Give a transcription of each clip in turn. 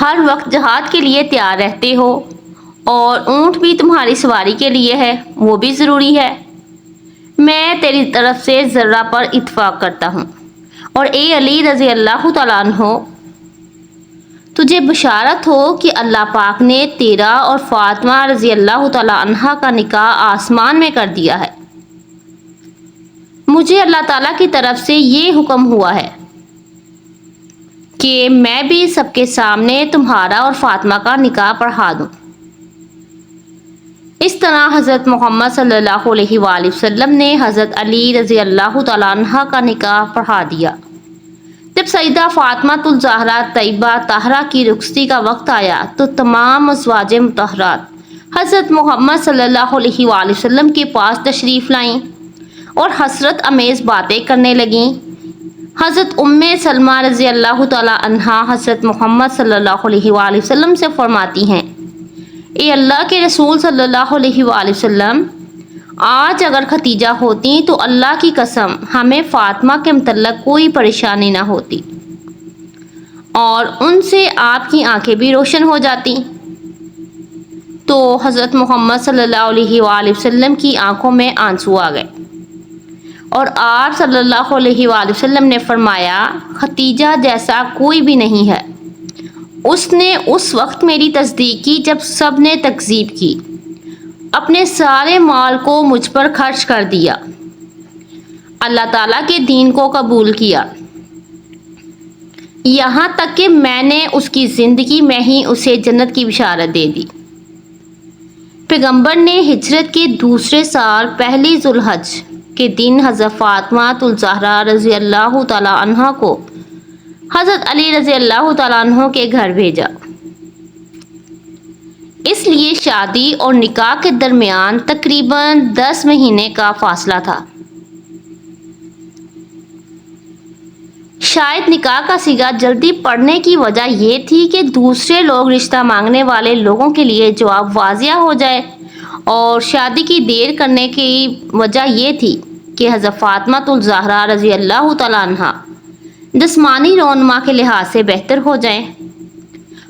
ہر وقت جہاد کے لیے تیار رہتے ہو، اور اونٹ بھی تمہاری سواری کے لیے ہے، وہ بھی ضروری ہے۔ میں تیری طرف سے ذرہ پر اتفاق کرتا ہوں، اور اے علی رضی اللہ تعالیٰ عنہ، تجھے بشارت ہو کہ اللہ پاک نے تیرا اور فاطمہ رضی اللہ تعالیٰ عنہا کا نکاح آسمان میں کر دیا ہے۔ مجھے اللہ تعالیٰ کی طرف سے یہ حکم ہوا ہے کہ میں بھی سب کے سامنے تمہارا اور فاطمہ کا نکاح پڑھا دوں۔ اس طرح حضرت محمد صلی اللہ علیہ وآلہ وسلم نے حضرت علی رضی اللہ تعالیٰ عنہ کا نکاح پڑھا دیا۔ جب سیدہ فاطمہ الزہرا طیبہ طاہرہ کی رخصتی کا وقت آیا تو تمام ازواج مطہرات حضرت محمد صلی اللہ علیہ وآلہ وسلم کے پاس تشریف لائیں اور حسرت امیز باتیں کرنے لگیں۔ حضرت سلمہ رضی اللہ تعالیٰ عنہا حضرت محمد صلی اللہ علیہ وآلہ وسلم سے فرماتی ہیں، اے اللہ کے رسول صلی اللہ علیہ وآلہ وسلم، آج اگر ختیجہ ہوتی تو اللہ کی قسم ہمیں فاطمہ کے متعلق کوئی پریشانی نہ ہوتی، اور ان سے آپ کی آنکھیں بھی روشن ہو جاتی۔ تو حضرت محمد صلی اللہ علیہ وآلہ وسلم کی آنکھوں میں آنسو آ گئے، اور آپ صلی اللہ علیہ وآلہ وسلم نے فرمایا، ختیجہ جیسا کوئی بھی نہیں ہے، اس نے اس وقت میری تصدیق کی جب سب نے تکذیب کی، اپنے سارے مال کو مجھ پر خرچ کر دیا، اللہ تعالیٰ کے دین کو قبول کیا، یہاں تک کہ میں نے اس کی زندگی میں ہی اسے جنت کی بشارت دے دی۔ پیغمبر نے ہجرت کے دوسرے سال پہلی ذوالحج کے دن حضرت فاطمہ الزہرا رضی اللہ تعالیٰ عنہ کو حضرت علی رضی اللہ تعالیٰ عنہ کے گھر بھیجا۔ اس لیے شادی اور نکاح کے درمیان تقریباً 10 مہینے کا فاصلہ تھا۔ شاید نکاح کا صیغہ جلدی پڑنے کی وجہ یہ تھی کہ دوسرے لوگ رشتہ مانگنے والے لوگوں کے لیے جواب واضح ہو جائے، اور شادی کی دیر کرنے کی وجہ یہ تھی کہ حضرت فاطمہ الزہرا رضی اللہ تعالیٰ عنہا جسمانی رونما کے لحاظ سے بہتر ہو جائیں۔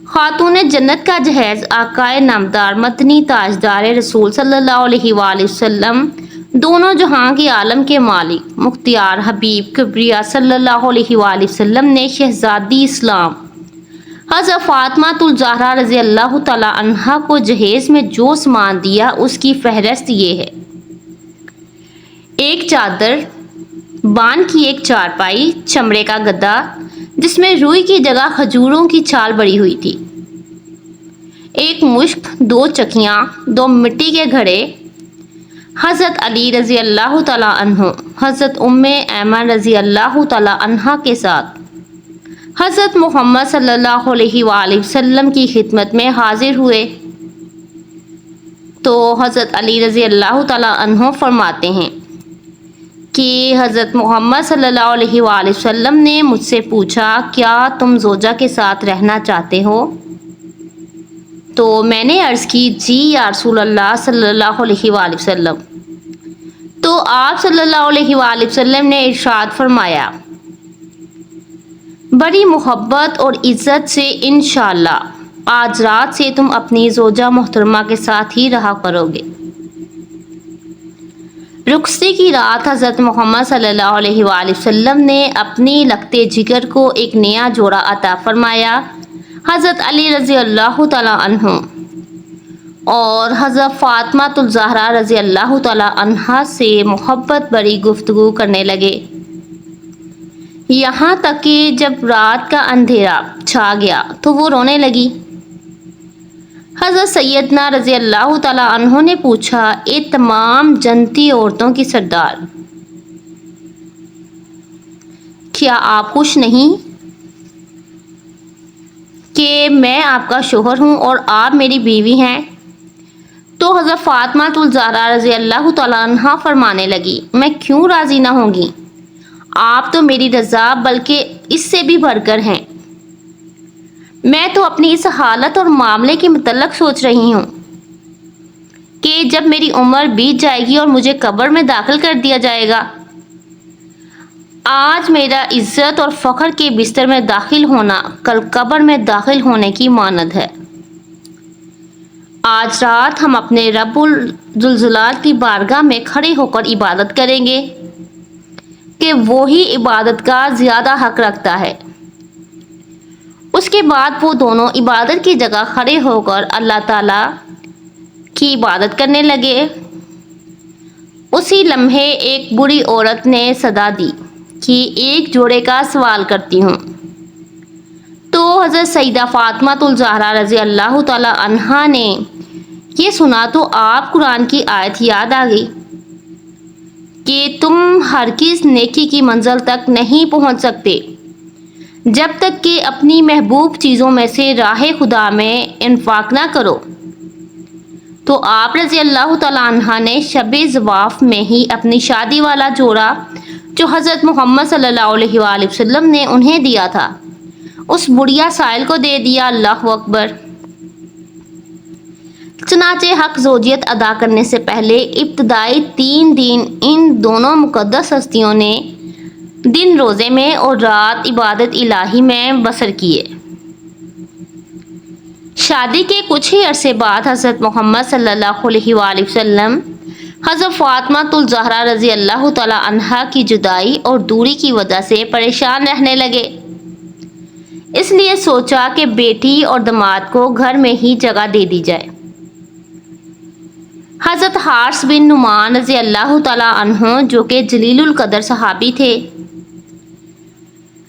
خاتون جنت کا جہیز آقائے نامدار مدنی تاجدار رسول صلی اللہ علیہ وآلہ وسلم، دونوں جہاں کے عالم کے مالک مختار حبیب کبریا صلی اللہ علیہ وآلہ وسلم نے شہزادی اسلام حضرت فاطمہ الزہرا رضی اللہ تعالیٰ عنہا کو جہیز میں جو سامان دیا اس کی فہرست یہ ہے: ایک چادر، بان کی ایک چارپائی، چمڑے کا گدا جس میں روئی کی جگہ کھجوروں کی چھال بڑی ہوئی تھی، ایک مشک، 2 چکیاں، 2 مٹی کے گھڑے، حضرت علی رضی اللہ تعالیٰ عنہ حضرت ایمن رضی اللہ تعالیٰ عنہا کے ساتھ حضرت محمد صلی اللہ علیہ وآلہ وسلم کی خدمت میں حاضر ہوئے۔ تو حضرت علی رضی اللہ تعالیٰ عنہ فرماتے ہیں کہ حضرت محمد صلی اللہ علیہ وآلہ وسلم نے مجھ سے پوچھا، کیا تم زوجہ کے ساتھ رہنا چاہتے ہو؟ تو میں نے عرض کی، جی یا رسول اللہ صلی اللہ علیہ وآلہ وسلم۔ تو آپ صلی اللہ علیہ وآلہ وسلم نے ارشاد فرمایا، بڑی محبت اور عزت سے انشاءاللہ آج رات سے تم اپنی زوجہ محترمہ کے ساتھ ہی رہا کرو گے۔ رخصتی کی رات حضرت محمد صلی اللہ علیہ وآلہ وسلم نے اپنی لگتے جگر کو ایک نیا جوڑا عطا فرمایا۔ حضرت علی رضی اللہ تعالیٰ عنہ اور حضرت فاطمہ الزہرا رضی اللہ تعالیٰ عنہا سے محبت بڑی گفتگو کرنے لگے، یہاں تک کہ جب رات کا اندھیرا چھا گیا تو وہ رونے لگی۔ حضرت سیدنا رضی اللہ تعالیٰ عنہ نے پوچھا، اے تمام جنتی عورتوں کی سردار، کیا آپ خوش نہیں کہ میں آپ کا شوہر ہوں اور آپ میری بیوی ہیں؟ تو حضرت فاطمہ الزہرا رضی اللہ تعالیٰ عنہا فرمانے لگی، میں کیوں راضی نہ ہوں گی، آپ تو میری رضا بلکہ اس سے بھی بڑھ کر ہیں۔ میں تو اپنی اس حالت اور معاملے کے متعلق سوچ رہی ہوں کہ جب میری عمر بیت جائے گی اور مجھے قبر میں داخل کر دیا جائے گا، آج میرا عزت اور فخر کے بستر میں داخل ہونا کل قبر میں داخل ہونے کی مانند ہے۔ آج رات ہم اپنے رب الذوالجلال کی بارگاہ میں کھڑے ہو کر عبادت کریں گے کہ وہی عبادت کا زیادہ حق رکھتا ہے۔ اس کے بعد وہ دونوں عبادت کی جگہ کھڑے ہو کر اللہ تعالیٰ کی عبادت کرنے لگے۔ اسی لمحے ایک بوڑھی عورت نے صدا دی کہ ایک جوڑے کا سوال کرتی ہوں۔ تو حضرت سیدہ فاطمہ الزہرا رضی اللہ تعالی عنہا نے یہ سنا تو آپ قرآن کی آیت یاد آ گئی کہ تم ہرگز نیکی کی منزل تک نہیں پہنچ سکتے جب تک کہ اپنی محبوب چیزوں میں سے راہ خدا میں انفاق نہ کرو۔ تو آپ رضی اللہ تعالیٰ عنہ نے شب زواف میں ہی اپنی شادی والا جوڑا جو حضرت محمد صلی اللہ علیہ وآلہ وسلم نے انہیں دیا تھا اس بڑھیا سائل کو دے دیا۔ اللہ اکبر۔ چنانچہ حق زوجیت ادا کرنے سے پہلے ابتدائی 3 دن ان دونوں مقدس ہستیوں نے دن روزے میں اور رات عبادت الہی میں بسر کیے۔ شادی کے کچھ ہی عرصے بعد حضرت محمد صلی اللہ علیہ وآلہ وسلم حضرت فاطمہ الزہرا رضی اللہ تعالی عنہا کی جدائی اور دوری کی وجہ سے پریشان رہنے لگے۔ اس لیے سوچا کہ بیٹی اور داماد کو گھر میں ہی جگہ دے دی جائے۔ حضرت حارث بن نعمان رضی اللہ تعالی عنہ جو کہ جلیل القدر صحابی تھے،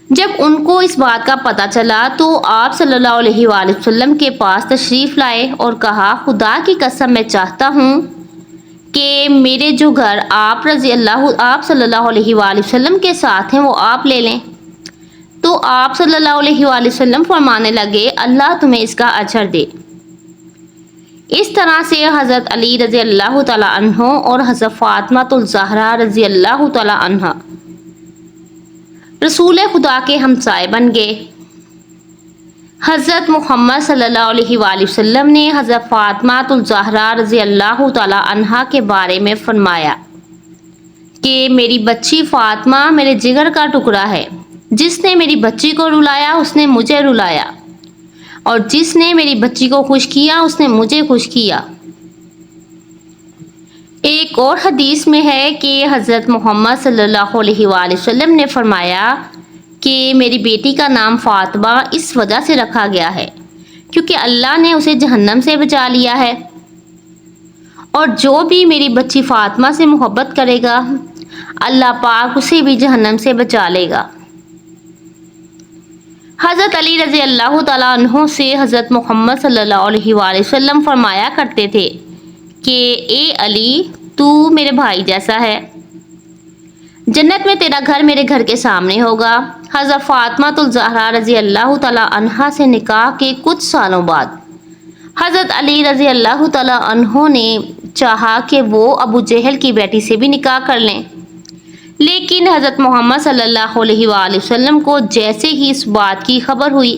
جب ان کو اس بات کا پتہ چلا تو آپ صلی اللہ علیہ وآلہ وسلم کے پاس تشریف لائے اور کہا، خدا کی قسم میں چاہتا ہوں کہ میرے جو گھر آپ صلی اللہ علیہ وآلہ وسلم کے ساتھ ہیں وہ آپ لے لیں۔ تو آپ صلی اللہ علیہ وآلہ وسلم فرمانے لگے، اللہ تمہیں اس کا اجر دے۔ اس طرح سے حضرت علی رضی اللہ تعالی عنہ اور حضرت فاطمہ الزہرا رضی اللہ تعالی عنہ رسول خدا کے ہمسائے بن گئے۔ حضرت محمد صلی اللہ علیہ وآلہ وسلم نے حضرت فاطمہ الزہرا رضی اللہ تعالی عنہا کے بارے میں فرمایا کہ میری بچی فاطمہ میرے جگر کا ٹکڑا ہے، جس نے میری بچی کو رلایا اس نے مجھے رلایا، اور جس نے میری بچی کو خوش کیا اس نے مجھے خوش کیا۔ ایک اور حدیث میں ہے کہ حضرت محمد صلی اللہ علیہ وآلہ وسلم نے فرمایا کہ میری بیٹی کا نام فاطمہ اس وجہ سے رکھا گیا ہے کیونکہ اللہ نے اسے جہنم سے بچا لیا ہے، اور جو بھی میری بچی فاطمہ سے محبت کرے گا اللہ پاک اسے بھی جہنم سے بچا لے گا۔ حضرت علی رضی اللہ تعالیٰ عنہ سے حضرت محمد صلی اللہ علیہ وآلہ وسلم فرمایا کرتے تھے کہ اے علی تو میرے بھائی جیسا ہے، جنت میں تیرا گھر میرے گھر کے سامنے ہوگا۔ حضرت فاطمہ الزہرا رضی اللہ تعالیٰ عنہا سے نکاح کے کچھ سالوں بعد حضرت علی رضی اللہ تعالیٰ عنہ نے چاہا کہ وہ ابو جہل کی بیٹی سے بھی نکاح کر لیں، لیکن حضرت محمد صلی اللہ علیہ وآلہ وسلم کو جیسے ہی اس بات کی خبر ہوئی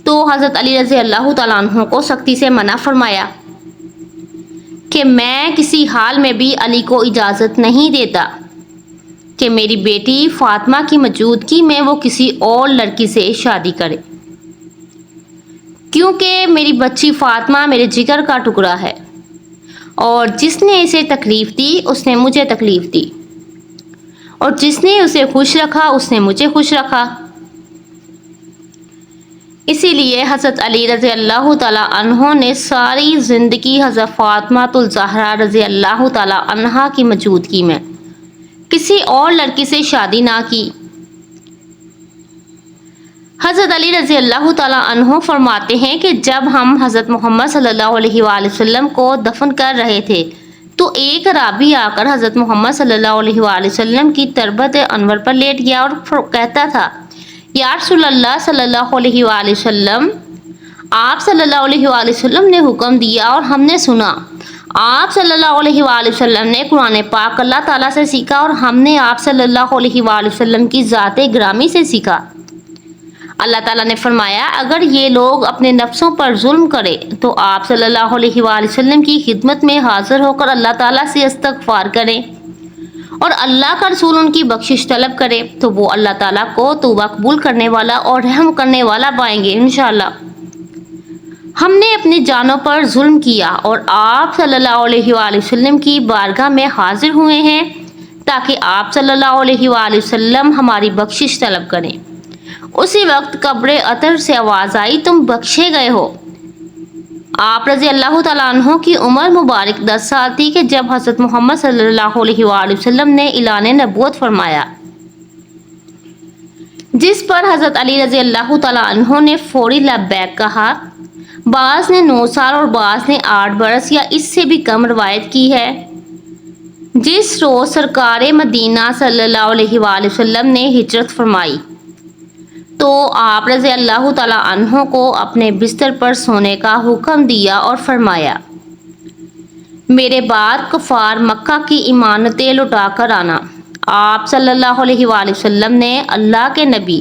تو حضرت علی رضی اللہ تعالیٰ عنہ کو سختی سے منع فرمایا کہ میں کسی حال میں بھی علی کو اجازت نہیں دیتا کہ میری بیٹی فاطمہ کی موجودگی میں وہ کسی اور لڑکی سے شادی کرے، کیونکہ میری بچی فاطمہ میرے جگر کا ٹکڑا ہے، اور جس نے اسے تکلیف دی اس نے مجھے تکلیف دی، اور جس نے اسے خوش رکھا اس نے مجھے خوش رکھا۔ اسی لیے حضرت علی رضی اللہ تعالیٰ عنہ نے ساری زندگی حضرت فاطمہ الزہرا رضی اللہ تعالیٰ عنہا کی موجودگی میں کسی اور لڑکی سے شادی نہ کی۔ حضرت علی رضی اللہ تعالیٰ عنہ فرماتے ہیں کہ جب ہم حضرت محمد صلی اللہ علیہ وآلہ وسلم کو دفن کر رہے تھے تو ایک اعرابی آ کر حضرت محمد صلی اللہ علیہ وآلہ وسلم کی تربت انور پر لیٹ گیا اور کہتا تھا، یا رسول اللہ صلی اللہ علیہ وآلہ وسلم، آپ صلی اللہ علیہ وآلہ وسلم نے حکم دیا اور ہم نے سنا۔ آپ صلی اللہ علیہ وآلہ وسلم نے قرآن پاک اللہ تعالیٰ سے سیکھا اور ہم نے آپ صلی اللہ علیہ وآلہ وسلم کی ذات گرامی سے سیکھا۔ اللہ تعالیٰ نے فرمایا، اگر یہ لوگ اپنے نفسوں پر ظلم کرے تو آپ صلی اللہ علیہ وآلہ وسلم کی خدمت میں حاضر ہو کر اللہ تعالیٰ سے استغفار کریں اور اللہ کا رسول ان کی بخشش طلب کرے تو وہ اللہ تعالیٰ کو توبہ قبول کرنے والا اور رحم کرنے والا پائیں گے انشاءاللہ۔ ہم نے اپنی جانوں پر ظلم کیا اور آپ صلی اللہ علیہ وآلہ وسلم کی بارگاہ میں حاضر ہوئے ہیں تاکہ آپ صلی اللہ علیہ وآلہ وسلم ہماری بخشش طلب کریں۔ اسی وقت قبر عطر سے آواز آئی، تم بخشے گئے ہو۔ آپ رضی اللہ تعالیٰ عنہ کی عمر مبارک 10 سال تھی کہ جب حضرت محمد صلی اللہ علیہ وآلہ وسلم نے اعلان نبوت فرمایا، جس پر حضرت علی رضی اللہ تعالیٰ عنہ نے فوری لبیک کہا۔ بعض نے 9 سال اور بعض نے 8 برس یا اس سے بھی کم روایت کی ہے۔ جس روز سرکار مدینہ صلی اللہ علیہ وآلہ وسلم نے ہجرت فرمائی تو آپ رضی اللہ تعالیٰ عنہ کو اپنے بستر پر سونے کا حکم دیا اور فرمایا، میرے بعد کفار مکہ کی امانتیں لوٹا کر آنا۔ آپ صلی اللہ علیہ وآلہ وسلم نے اللہ کے نبی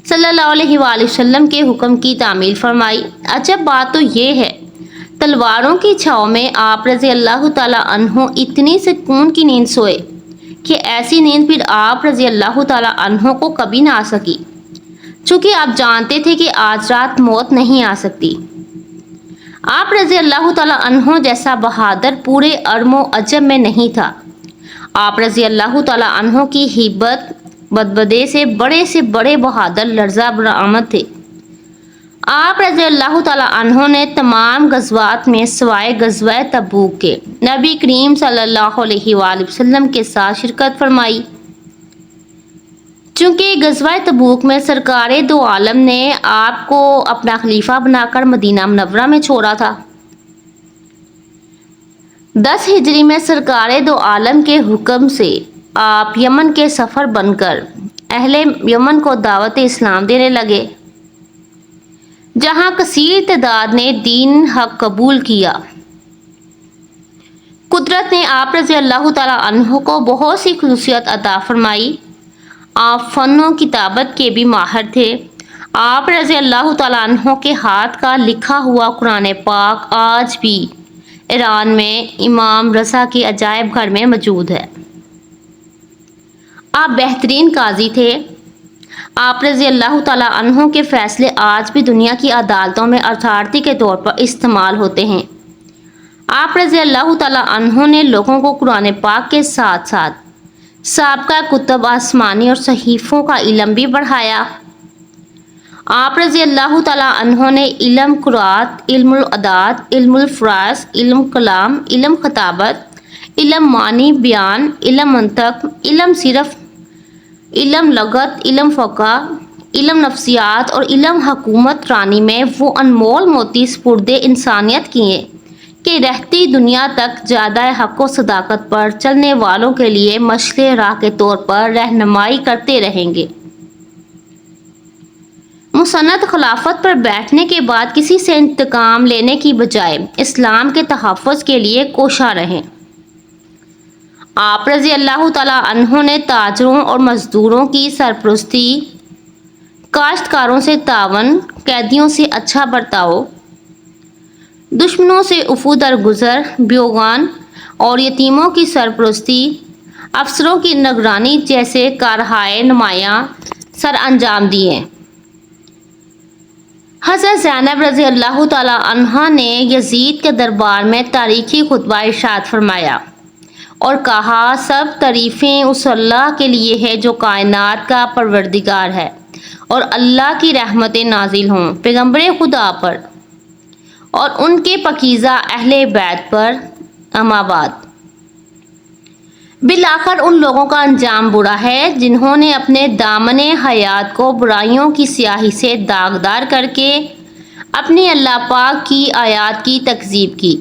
صلی اللہ علیہ وآلہ وسلم کے حکم کی تعمیل فرمائی۔ عجب بات تو یہ ہے، تلواروں کی چھاؤں میں آپ رضی اللہ تعالیٰ عنہ اتنی سکون کی نیند سوئے کہ ایسی نیند پھر آپ رضی اللہ تعالیٰ عنہ کو کبھی نہ آ سکی، چونکہ آپ جانتے تھے کہ آج رات موت نہیں آ سکتی۔ آپ رضی اللہ تعالیٰ عنہ جیسا بہادر پورے ارم و عجم میں نہیں تھا۔ آپ رضی اللہ تعالیٰ عنہ کی ہیبت بدبدے سے بڑے بہادر لرزہ برآمد تھے۔ آپ رضی اللہ تعالیٰ عنہ نے تمام غزوات میں سوائے غزوہ تبوک کے نبی کریم صلی اللہ علیہ وآلہ وسلم کے ساتھ شرکت فرمائی، چونکہ غزوہ تبوک میں سرکار دو عالم نے آپ کو اپنا خلیفہ بنا کر مدینہ منورہ میں چھوڑا تھا۔ 10 ہجری میں سرکار دو عالم کے حکم سے آپ یمن کے سفر بن کر اہل یمن کو دعوت اسلام دینے لگے، جہاں کثیر تعداد نے دین حق قبول کیا۔ قدرت نے آپ رضی اللہ تعالیٰ عنہ کو بہت سی خصوصیت عطا فرمائی۔ آپ فن و کتابت کے بھی ماہر تھے۔ آپ رضی اللہ تعالیٰ عنہ کے ہاتھ کا لکھا ہوا قرآن پاک آج بھی ایران میں امام رضا کے عجائب گھر میں موجود ہے۔ آپ بہترین قاضی تھے۔ آپ رضی اللہ تعالیٰ عنہ کے فیصلے آج بھی دنیا کی عدالتوں میں اتھارٹی کے طور پر استعمال ہوتے ہیں۔ آپ رضی اللہ تعالیٰ عنہ نے لوگوں کو قرآن پاک کے ساتھ ساتھ سابقہ کتب آسمانی اور صحیفوں کا علم بھی بڑھایا۔ آپ رضی اللہ تعالیٰ عنہ نے علم قرات، علم العداد، علم الفراز، علم کلام، علم خطابت، علم معنی بیان، علم منطق، علم صرف، علم لغت، علم فقہ، علم نفسیات اور علم حکومت رانی میں وہ انمول موتی سپرد انسانیت کیے کہ رہتی دنیا تک زیادہ حق و صداقت پر چلنے والوں کے لیے مشعل راہ کے طور پر رہنمائی کرتے رہیں گے۔ مسند خلافت پر بیٹھنے کے بعد کسی سے انتقام لینے کی بجائے اسلام کے تحفظ کے لیے کوشاں رہیں۔ آپ رضی اللہ تعالیٰ عنہ نے تاجروں اور مزدوروں کی سرپرستی، کاشتکاروں سے تعاون، قیدیوں سے اچھا برتاؤ، دشمنوں سے عفو درگزر، بیوگان اور یتیموں کی سرپرستی، افسروں کی نگرانی جیسے کارہائے نمایاں سر انجام دیے۔ حضرت زینب رضی اللہ تعالیٰ عنہا نے یزید کے دربار میں تاریخی خطبہ ارشاد فرمایا اور کہا، سب تعریفیں اس اللہ کے لیے ہے جو کائنات کا پروردگار ہے، اور اللہ کی رحمتیں نازل ہوں پیغمبر خدا پر اور ان کے پاکیزہ اہل بیت پر، اما بعد۔ بالآخر ان لوگوں کا انجام برا ہے جنہوں نے اپنے دامن حیات کو برائیوں کی سیاہی سے داغدار کر کے اپنی اللہ پاک کی آیات کی تکذیب کی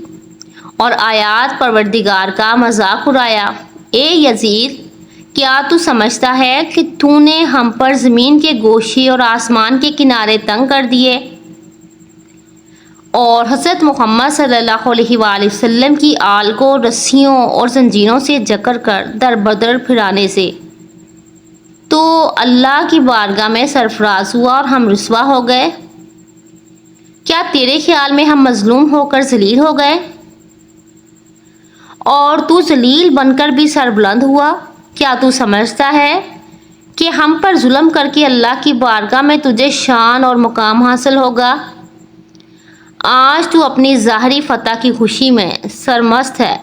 اور آیات پروردگار کا مذاق اڑایا۔ اے یزید، کیا تو سمجھتا ہے کہ تو نے ہم پر زمین کے گوشے اور آسمان کے کنارے تنگ کر دیے اور حضرت محمد صلی اللہ علیہ وآلہ وسلم کی آل کو رسیوں اور زنجیروں سے جکڑ کر در بدر پھرانے سے تو اللہ کی بارگاہ میں سرفراز ہوا اور ہم رسوا ہو گئے؟ کیا تیرے خیال میں ہم مظلوم ہو کر ذلیل ہو گئے اور تو ذلیل بن کر بھی سربلند ہوا؟ کیا تو سمجھتا ہے کہ ہم پر ظلم کر کے اللہ کی بارگاہ میں تجھے شان اور مقام حاصل ہوگا؟ آج تو اپنی ظاہری فتح کی خوشی میں سرمست ہے،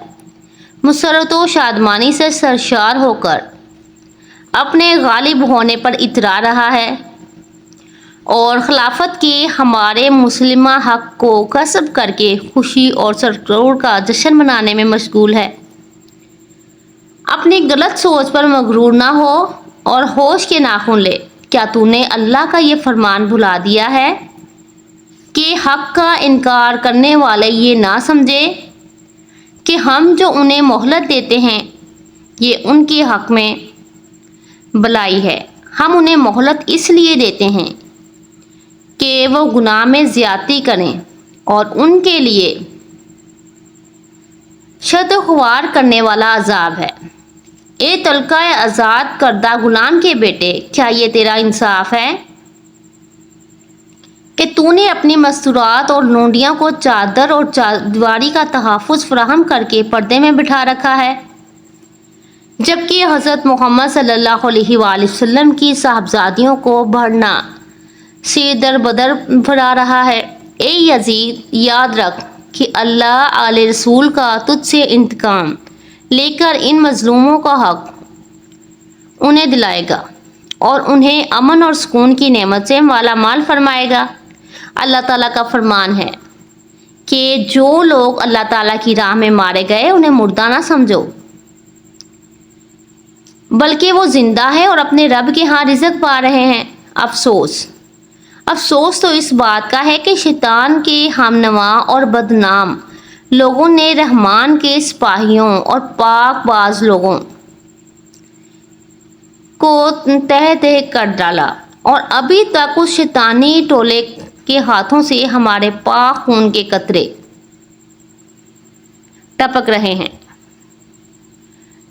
مسرت و شادمانی سے سرشار ہو کر اپنے غالب ہونے پر اترا رہا ہے اور خلافت کے ہمارے مسلمہ حق کو کسب کر کے خوشی اور سرور کا جشن منانے میں مشغول ہے۔ اپنی غلط سوچ پر مغرور نہ ہو اور ہوش کے ناخن لے۔ کیا تو نے اللہ کا یہ فرمان بھلا دیا ہے کہ حق کا انکار کرنے والے یہ نہ سمجھے کہ ہم جو انہیں مہلت دیتے ہیں یہ ان کے حق میں بلائی ہے؟ ہم انہیں مہلت اس لیے دیتے ہیں کہ وہ گناہ میں زیادتی کریں اور ان کے لیے شد و خوار کرنے والا عذاب ہے۔ اے تلقائے آزاد کردہ غلام کے بیٹے، کیا یہ تیرا انصاف ہے کہ تو نے اپنی مستورات اور لونڈیاں کو چادر اور دیواری کا تحفظ فراہم کر کے پردے میں بٹھا رکھا ہے، جبکہ حضرت محمد صلی اللہ علیہ وآلہ وسلم کی صاحبزادیوں کو بھرنا سے در بدر بھرا رہا ہے؟ اے یزید، یاد رکھ کہ اللہ آل رسول کا تجھ سے انتقام لے کر ان مظلوموں کا حق انہیں دلائے گا اور انہیں امن اور سکون کی نعمت سے مالا مال فرمائے گا۔ اللہ تعالیٰ کا فرمان ہے کہ جو لوگ اللہ تعالیٰ کی راہ میں مارے گئے انہیں مردہ نہ سمجھو، بلکہ وہ زندہ ہے اور اپنے رب کے ہاں رزق پا رہے ہیں۔ افسوس تو اس بات کا ہے کہ شیطان کے ہم نوا اور بدنام لوگوں نے رحمان کے سپاہیوں اور پاک باز لوگوں کو تہ تہ کر ڈالا اور ابھی تک اس شیطانی ٹولے کے ہاتھوں سے ہمارے پاک خون کے قطرے ٹپک رہے ہیں۔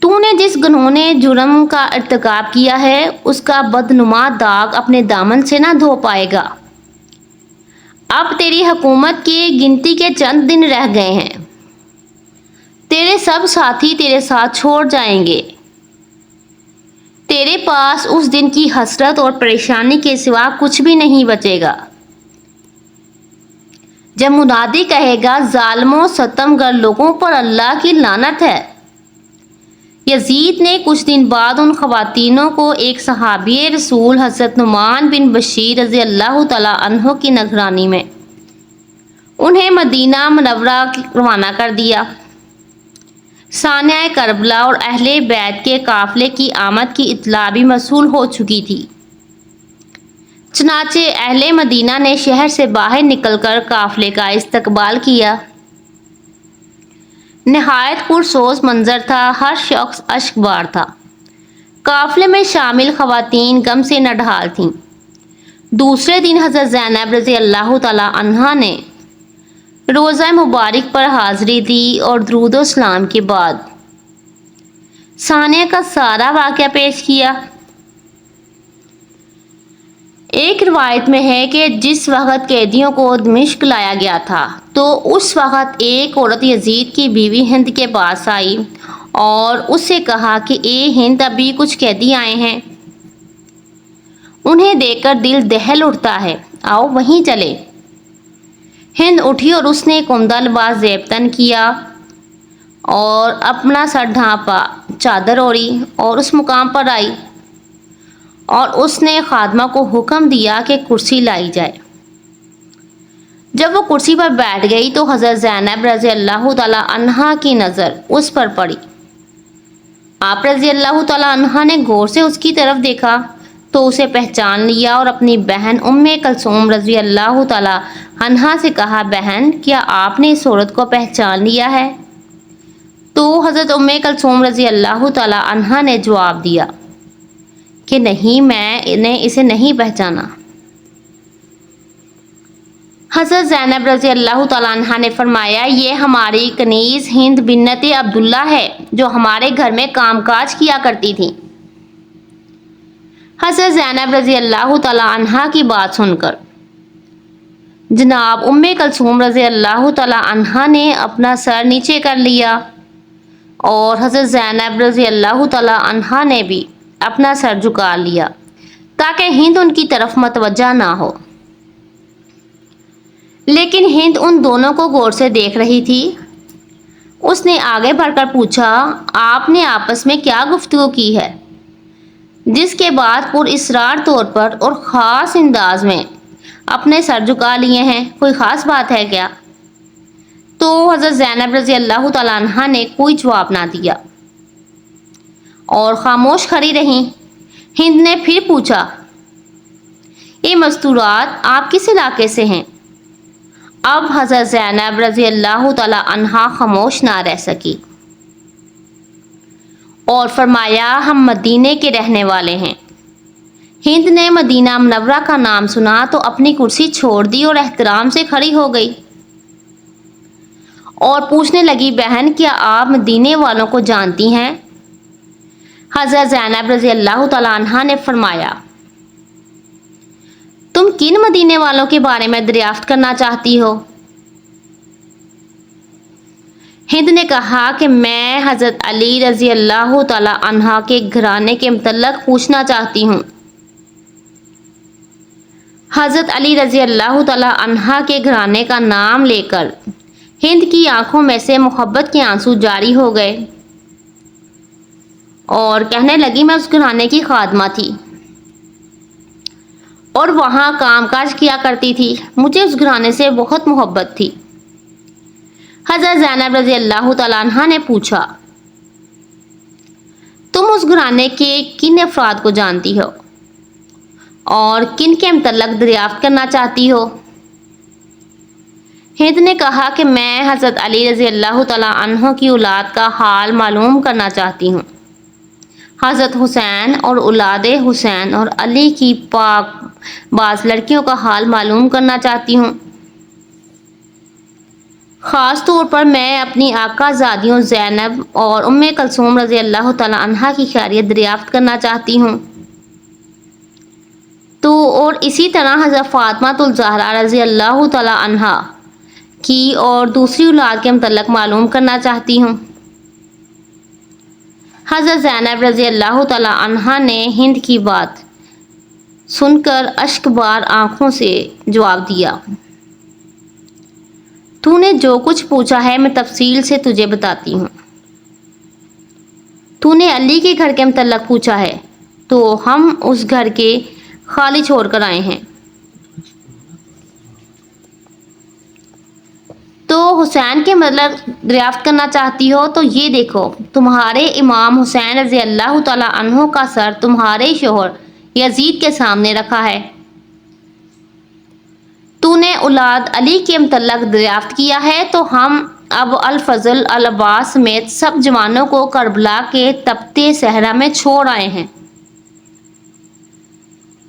تو نے جس گنہونے جرم کا ارتکاب کیا ہے اس کا بدنما داغ اپنے دامن سے نہ دھو پائے گا۔ اب تیری حکومت کی گنتی کے چند دن رہ گئے ہیں، تیرے سب ساتھی تیرے ساتھ چھوڑ جائیں گے، تیرے پاس اس دن کی حسرت اور پریشانی کے سوا کچھ بھی نہیں بچے گا جب منادی کہے گا ظالموں ستم گر لوگوں پر اللہ کی لعنت ہے۔ یزید نے کچھ دن بعد ان خواتینوں کو ایک صحابی رسول حضرت نعمان بن بشیر رضی اللہ تعالیٰ عنہ کی نگرانی میں انہیں مدینہ منورہ روانہ کر دیا۔ سانحہ کربلا اور اہل بیت کے قافلے کی آمد کی اطلاع بھی موصول ہو چکی تھی، چنانچہ اہل مدینہ نے شہر سے باہر نکل کر قافلے کا استقبال کیا۔ نہایت پرسوز منظر تھا، ہر شخص اشک بار تھا۔ قافلے میں شامل خواتین غم سے نڈھال تھیں۔ دوسرے دن حضرت زینب رضی اللہ تعالیٰ عنہا نے روضہ مبارک پر حاضری دی اور درود و سلام کے بعد سانحہ کا سارا واقعہ پیش کیا۔ ایک روایت میں ہے کہ جس وقت قیدیوں کو دمشق لایا گیا تھا تو اس وقت ایک عورت یزید کی بیوی ہند کے پاس آئی اور اس سے کہا کہ اے ہند، ابھی کچھ قیدی آئے ہیں، انہیں دیکھ کر دل دہل اٹھتا ہے، آؤ وہیں چلے۔ ہند اٹھی اور اس نے ایک عمدہ لباس زیب تن کیا اور اپنا سر ڈھانپا، چادر اوڑھی اور اس مقام پر آئی اور اس نے خادمہ کو حکم دیا کہ کرسی لائی جائے۔ جب وہ کرسی پر بیٹھ گئی تو حضرت زینب رضی اللہ تعالیٰ عنہا کی نظر اس پر پڑی۔ آپ رضی اللہ تعالیٰ عنہا نے غور سے اس کی طرف دیکھا تو اسے پہچان لیا اور اپنی بہن ام کلثوم رضی اللہ تعالیٰ عنہا سے کہا، بہن کیا آپ نے اس عورت کو پہچان لیا ہے؟ تو حضرت ام کلثوم رضی اللہ تعالیٰ عنہا نے جواب دیا کہ نہیں، میں نے اسے نہیں پہچانا۔ حضرت زینب رضی اللہ تعالیٰ عنہا نے فرمایا، یہ ہماری کنیز ہند بنت عبداللہ ہے جو ہمارے گھر میں کام کاج کیا کرتی تھی۔ حضرت زینب رضی اللہ تعالیٰ عنہا کی بات سن کر جناب ام کلثوم رضی اللہ تعالیٰ عنہا نے اپنا سر نیچے کر لیا اور حضرت زینب رضی اللہ تعالیٰ عنہا نے بھی اپنا سر جھکا لیا تاکہ ہند ان کی طرف متوجہ نہ ہو، لیکن ہند ان دونوں کو غور سے دیکھ رہی تھی۔ اس نے آگے بڑھ کر پوچھا، آپ نے آپس میں کیا گفتگو کی ہے؟ جس کے بعد پر اصرار طور پر اور خاص انداز میں اپنے سر جھکا لیے ہیں، کوئی خاص بات ہے کیا؟ تو حضرت زینب رضی اللہ تعالیٰ عنہا نے کوئی جواب نہ دیا اور خاموش کھڑی رہیں۔ ہند نے پھر پوچھا، یہ مستورات آپ کس علاقے سے ہیں؟ اب حضرت زینب رضی اللہ تعالیٰ عنہا خاموش نہ رہ سکی اور فرمایا، ہم مدینے کے رہنے والے ہیں۔ ہند نے مدینہ منورہ کا نام سنا تو اپنی کرسی چھوڑ دی اور احترام سے کھڑی ہو گئی اور پوچھنے لگی، بہن کیا آپ مدینے والوں کو جانتی ہیں؟ حضرت زینب رضی اللہ تعالیٰ عنہا نے فرمایا، تم کن مدینے والوں کے بارے میں دریافت کرنا چاہتی ہو؟ ہند نے کہا کہ میں حضرت علی رضی اللہ تعالیٰ عنہ کے گھرانے کے متعلق پوچھنا چاہتی ہوں۔ حضرت علی رضی اللہ تعالیٰ عنہ کے گھرانے کا نام لے کر ہند کی آنکھوں میں سے محبت کے آنسو جاری ہو گئے اور کہنے لگی، میں اس گھرانے کی خادمہ تھی اور وہاں کام کاج کیا کرتی تھی، مجھے اس گھرانے سے بہت محبت تھی۔ حضرت زینب رضی اللہ تعالیٰ عنہ نے پوچھا، تم اس گھرانے کے کن افراد کو جانتی ہو اور کن کے متعلق دریافت کرنا چاہتی ہو؟ ہند نے کہا کہ میں حضرت علی رضی اللہ تعالیٰ عنہ کی اولاد کا حال معلوم کرنا چاہتی ہوں، حضرت حسین اور اولاد حسین اور علی کی پاک باز لڑکیوں کا حال معلوم کرنا چاہتی ہوں۔ خاص طور پر میں اپنی آقا زادیوں زینب اور ام کلثوم رضی اللہ تعالیٰ عنہا کی خیریت دریافت کرنا چاہتی ہوں۔ تو اور اسی طرح حضرت فاطمہ الزہرا رضی اللہ تعالیٰ عنہا کی اور دوسری اولاد کے متعلق معلوم کرنا چاہتی ہوں۔ حضرت زینب رضی اللہ تعالیٰ عنہا نے ہند کی بات سن کر اشک بار آنکھوں سے جواب دیا، تو نے جو کچھ پوچھا ہے میں تفصیل سے تجھے بتاتی ہوں۔ تو نے علی کے گھر کے متعلق پوچھا ہے تو ہم اس گھر کے خالی چھوڑ کر آئے ہیں۔ تو حسین کے مطلب دریافت کرنا چاہتی ہو تو یہ دیکھو، تمہارے امام حسین رضی اللہ تعالیٰ عنہ کا سر تمہارے شوہر یزید کے سامنے رکھا ہے۔ تو نے اولاد علی کے متعلق دریافت کیا ہے تو ہم اب الفضل العباس سمیت سب جوانوں کو کربلا کے تپتے صحرا میں چھوڑ آئے ہیں۔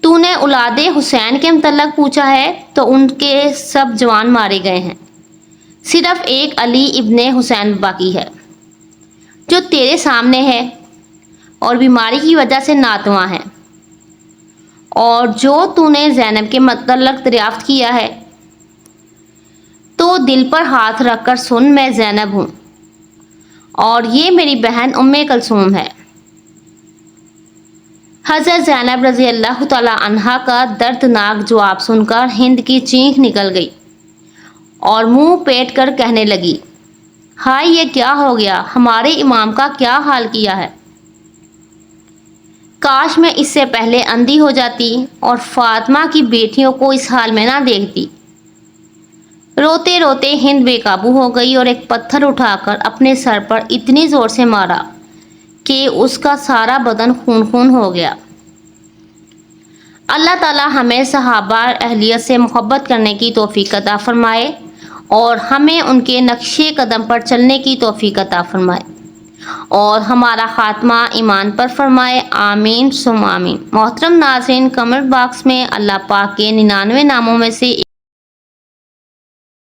تو نے اولاد حسین کے متعلق پوچھا ہے تو ان کے سب جوان مارے گئے ہیں، صرف ایک علی ابن حسین باقی ہے جو تیرے سامنے ہے اور بیماری کی وجہ سے ناتواں ہے۔ اور جو تو نے زینب کے متعلق دریافت کیا ہے تو دل پر ہاتھ رکھ کر سن، میں زینب ہوں اور یہ میری بہن ام کلثوم ہے۔ حضرت زینب رضی اللہ تعالیٰ عنہا کا دردناک جواب سن کر ہند کی چینخ نکل گئی اور منہ پیٹ کر کہنے لگی، ہائے یہ کیا ہو گیا، ہمارے امام کا کیا حال کیا ہے؟ کاش میں اس سے پہلے اندھی ہو جاتی اور فاطمہ کی بیٹیوں کو اس حال میں نہ دیکھتی۔ روتے روتے ہند بے قابو ہو گئی اور ایک پتھر اٹھا کر اپنے سر پر اتنی زور سے مارا کہ اس کا سارا بدن خون خون ہو گیا۔ اللہ تعالی ہمیں صحابہ اہلیت سے محبت کرنے کی توفیق عطا فرمائے اور ہمیں ان کے نقش قدم پر چلنے کی توفیق عطا فرمائے اور ہمارا خاتمہ ایمان پر فرمائے، آمین ثم آمین۔ محترم ناظرین، کمنٹ باکس میں اللہ پاک کے 99 ناموں میں سے